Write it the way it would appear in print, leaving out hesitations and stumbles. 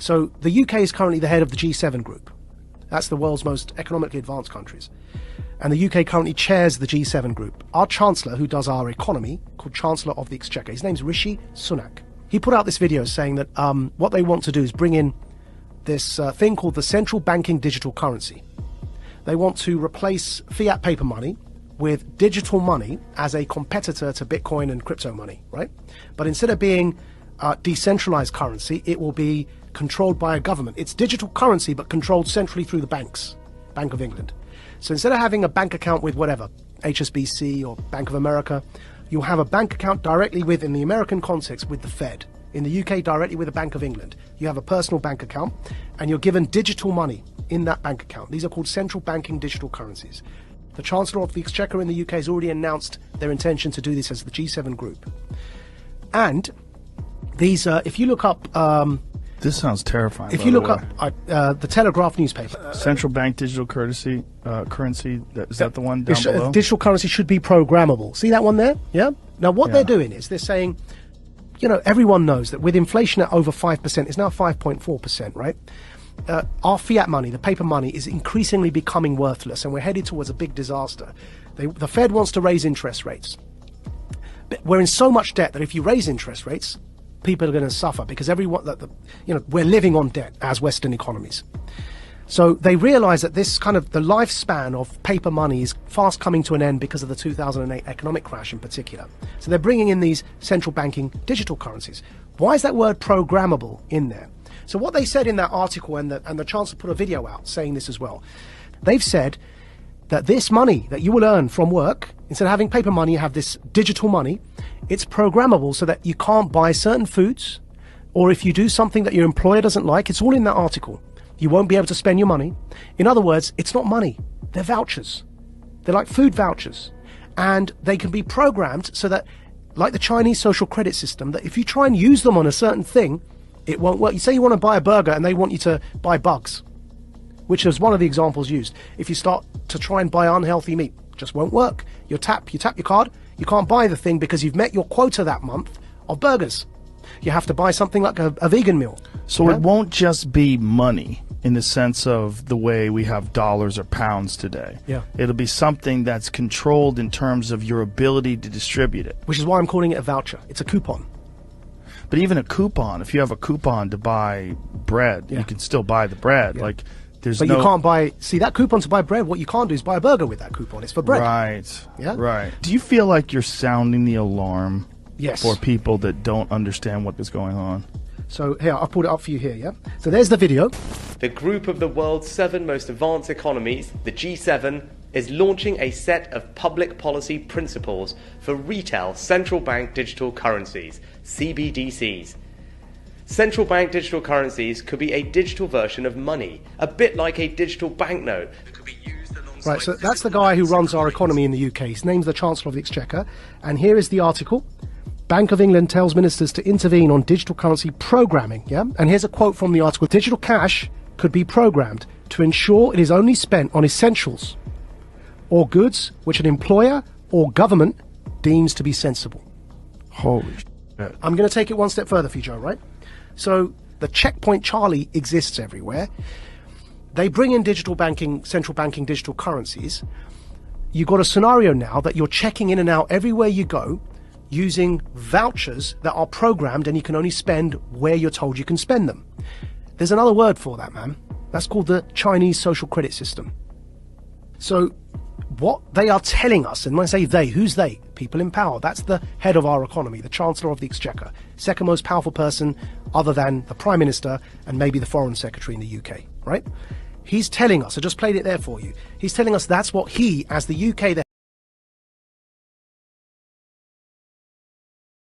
So the UK is currently the head of the G7 group. That's the world's most economically advanced countries. And the UK currently chairs the G7 group. Our Chancellor, who does our economy, called Chancellor of the Exchequer, his name's Rishi Sunak. He put out this video saying that what they want to do is bring in this thing called the central banking digital currency. They want to replace fiat paper money with digital money as a competitor to Bitcoin and crypto money, right? But instead of being decentralized currency, it will be controlled by a government. It's digital currency, but controlled centrally through the banks, Bank of England. So instead of having a bank account with whatever, HSBC or Bank of America, you'll have a bank account directly with, in the American context, with the Fed. In the UK, directly with the Bank of England. You have a personal bank account, and you're given digital money in that bank account. These are called central banking digital currencies. The Chancellor of the Exchequer in the UK has already announced their intention to do this as the G7 group. And these, if you look up... this sounds terrifying. If you look up the Telegraph newspaper... Central bank digital currency, is that the one down below? Digital currency should be programmable. See that one there? Yeah? Now what they're doing is they're saying, you know, everyone knows that with inflation at over 5%, it's now 5.4%, right? Our fiat money, the paper money, is increasingly becoming worthless, and we're headed towards a big disaster. The Fed wants to raise interest rates. But we're in so much debt that if you raise interest rates, people are going to suffer because everyone, we're living on debt as Western economies. So they realize that this kind of the lifespan of paper money is fast coming to an end because of the 2008 economic crash in particular. So they're bringing in these central banking digital currencies. Why is that word programmable in there? So what they said in that article, and the Chancellor put a video out saying this as well, they've said that this money that you will earn from work, instead of having paper money, you have this digital money. It's programmable so that you can't buy certain foods, or if you do something that your employer doesn't like, it's all in that article. You won't be able to spend your money. In other words, it's not money. They're vouchers. They're like food vouchers. And they can be programmed so that, like the Chinese social credit system, that if you try and use them on a certain thing, it won't work. You say you want to buy a burger and they want you to buy bugs, which is one of the examples used. If you start to try and buy unhealthy meat, it just won't work. You tap your card, you can't buy the thing because you've met your quota that month of burgers. You have to buy something like a vegan meal. So it won't just be money in the sense of the way we have dollars or pounds today. Yeah. It'll be something that's controlled in terms of your ability to distribute it. Which is why I'm calling it a voucher. It's a coupon. But even a coupon, if you have a coupon to buy bread, you can still buy the bread. Yeah. But you can't buy, see that coupon to buy bread, what you can't do is buy a burger with that coupon. It's for bread. Right. Yeah. Right. Do you feel like you're sounding the alarm for people that don't understand what is going on? So here, I'll put it up for you here, yeah? So there's the video. The group of the world's 7 most advanced economies, the G7, is launching a set of public policy principles for retail central bank digital currencies, CBDCs. Central bank digital currencies could be a digital version of money, a bit like a digital banknote. Right, so that's the guy who runs our economy in the UK. His name's the Chancellor of the Exchequer. And here is the article. Bank of England tells ministers to intervene on digital currency programming, yeah? And here's a quote from the article. Digital cash could be programmed to ensure it is only spent on essentials or goods which an employer or government deems to be sensible. Holy shit. I'm going to take it one step further for you, Joe, right? So the checkpoint Charlie exists everywhere. They bring in digital banking, central banking digital currencies. You've got a scenario now that you're checking in and out everywhere you go using vouchers that are programmed, and you can only spend where you're told you can spend them. There's another word for that, man. That's called the Chinese social credit system. So what they are telling us, and when I say they, who's they? People in power. That's the head of our economy, the Chancellor of the Exchequer, second most powerful person other than the Prime Minister and maybe the Foreign Secretary in the UK, right? He's telling us, I just played it there for you, he's telling us that's what he, as the UK, the